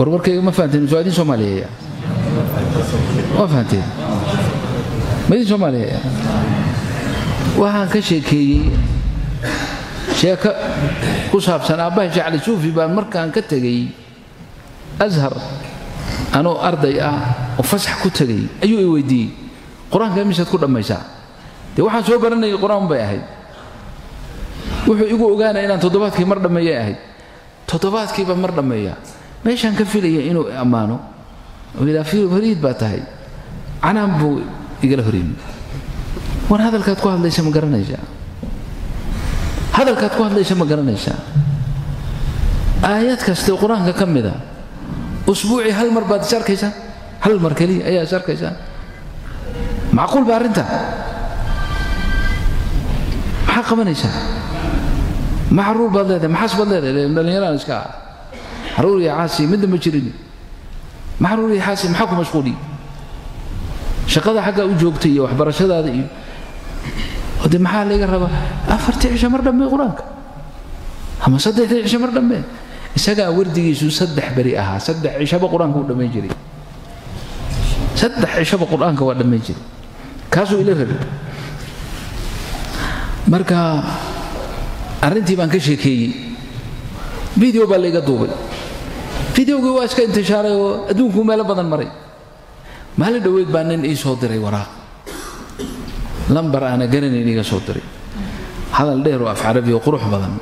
warwarkayga ma fahanteen su'aadin Soomaaliyeed ma fahanteen ma Soomaaliyeed waxaan ka sheekeeyay sheeka ku saabsan aabahay Jacli Suufi baan markaan ka tagay Azhar anoo arday ah oo fasax ku tagay ayuu i weydiiyay quraanka misaad ku dhamaysaa de waxaan soo baranay quraan bay ahayd wuxuu igu ogaanay inaan toddobaadkii mar dhameeyay ahayd toddobaadkii ba mar dhameeyaa meeshaan ka filayay inuu amaano wila fariid baa tahay anaan buu igala horeeyay war hadalkaad ku hadlaysa ma garanaysaa hadalkaad ku hadlaysa ma garanaysaa aayad kasta quraanka kamida usbuuci hal mar baad sharkaysaa hal mar kaliya ayaa sharkaysaa macquul baa arinta maxaa qabanaysaa macruur baad leedahay maxaas baad leedahay dhalinyarada iska haruur iyo caasi mid ma jirin macruur iyo caasi maxaa ku mashquuli shaqada xagga u joogtay iyo waxbarashadaada iyo wada maxaa laga rabaa afartii cisho mar dhamay quraanka ama saddexdii cisho mar dhamay isaga wardigiisu saddex bari aha saddex cisho quraanka u dhamay jiray saddex cisho quraanka waa dhamay jiray kaasoo ila rabay marka arintii baan ka sheekeeyay video baa laga duubay videogu waa iska intishaaray oo adduunku meel badan maray maalin dhaweyd baan nin ii soo diray waraaq lambar ana garanay iga soo diray hadal dheer oo af carabi oo qurux badan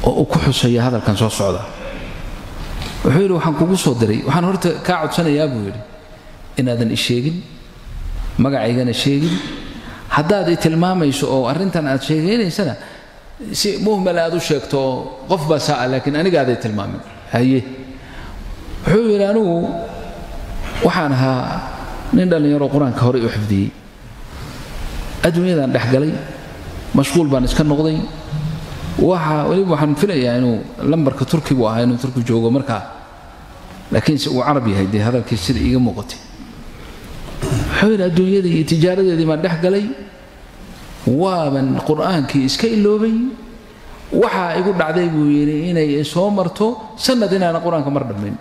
oo ku xusaya hadalkan soo socda wuxuu yiri waxaan kugu soo diray waxaan horta ka codsanayaa buu yiri inaadan isheegin magacaygana sheegin haddaad i tilmaamayso oo arintan aad sheegaysana si muhmal aad u sheegto qof baa saa laakiin aniga aad i tilmaamin haye wuxuu yiri anigu waxaan ahaa nin dhalinyaro quraanka hore u xifdiyay adduunyadan dhaxgalay mashquul baan iska noqday waxaan filayaa inuu lambarka Turkiga ahaa inuu Turkiga joogo marka laakiin si uu Carabi yahay hadalkiisa sida iga muuqatay xawir adduunyada iyo tijaaradeedii ma dhaxgalay waaban quraankii iska iloobay waxa igu dhacday buu yiri inay soo marto sanad inaan quraanka mar dhameyn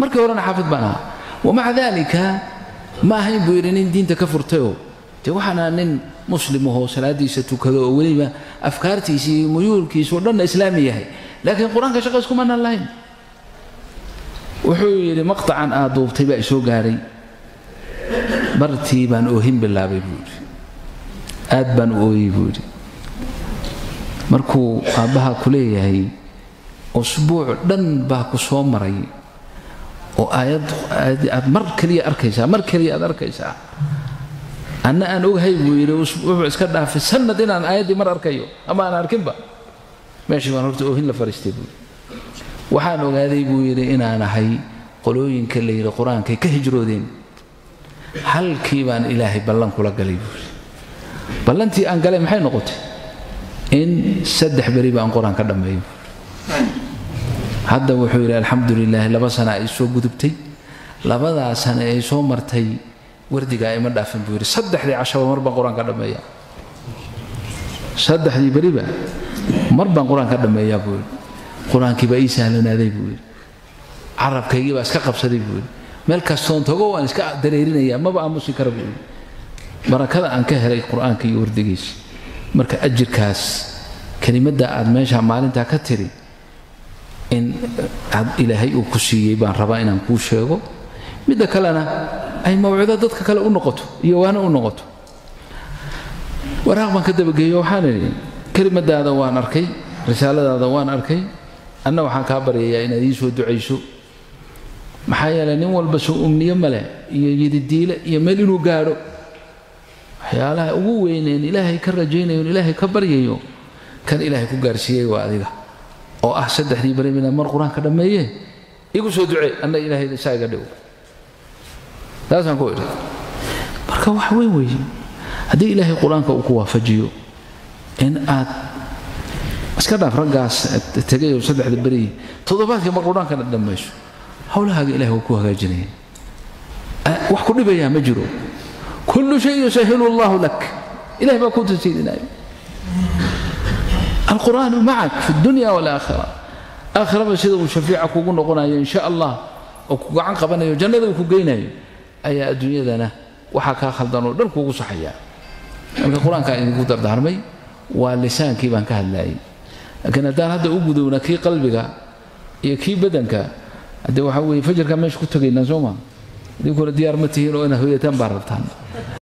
markii horena xaafid baan ahaa ومع ذلك ما هي بيرين دين تكفرته تي waxana nin muslim oo salaadiisa tukado oo waliba afkaartiisi muyulkiisu dhan islaami yahay laakiin quraanka shaqo isku manaan lahayn wuxuu yiri maqtaan aadubtay baa soo gaaray bartii baan oo him bilaabay buuri aad baan oo buuri markuu aabaha kuleeyahay usbuuc dhan baa ku soo maray oo aad mar kaliya arkaysaa أنا أوجهي ويرو إسكار ده في سنة دينا أنا آيات دي مرة أركيو أما أنا أركب بقى ماشي ما نقول أوهين لفرستي بقول وحنا وجهي بويري أنا حي قلوين كلي القرآن كي كهجرو دين هل كيبان إلهي بلان كلا قليل بلانتي أن قليل محي نقط إن سدح بريبا عن قرآن كدم بيو هذا وحير الحمد لله لبسنا إيشو قدبتي لبدا سنة إيشو مرتي وردي قايم دافن بوري صدحدي 10 مر بان قران كدميا صدحدي بريبا مر بان قران كدميا بوري قرانكي با سهلناداي بوري عربكيغي با اسكا قبسدي بوري مeel kastoon tago waan iska dareerinaya ma ba aamusi karo buu barakada aan ka helay quraanka iyo wardigiis marka ajirkaas kalimada aad meesha maalinta ka tiri in aad ilaahay uu ku siiyay baan rabaa inaan ku sheego mid kalena ay mawcida dadka kale u noqoto iyo waana u noqoto waraaq man ka dabageeyo waxaan leeyahay kalimadaada waan arkay risaaladaada waan arkay anna waxaan ka baryayaa inaad ii soo duceyso maxaa yeelay nin walba soo umniyo male iyo yididiile iyo meel inuu gaaro waxyaalaha ugu weyneen ilaahay ka rajaynayo ilaahay ka baryayo kan ilaahay ku gaarsiiyay waa adiga oo ah saddexdii bari min mar quraanka dhameeyay igu soo ducey anna ilaahay isaaga dhaw لازم أقول بركة وحوي وجه هذه إلهي القرآن كوكوا فجيو إن أسكرنا فرقاس تجي وصدق البري تضبط كم القرآن كان الدمش حولها إلهي وكوها جنين وحكون بيها مجرو كل شيء يسهل الله لك إلهي ما كنت سيدنا القرآن معك في الدنيا والآخرة آخر ما سيده شفيعك وقلنا قلنا إن شاء الله وقعن قبنا جنة وكجينا أي الدنيا ذنا وحكى خلدنا ودرك وصحيا القرآن كان يقدر دارمي واللسان كيبان كهلاي لكن هذا أوجدونا كي قلبك يكي بدنك هذا وحوي فجر كمان مش كنت جينا زوما يقول ديار متهين وأنا هو يتم بارتان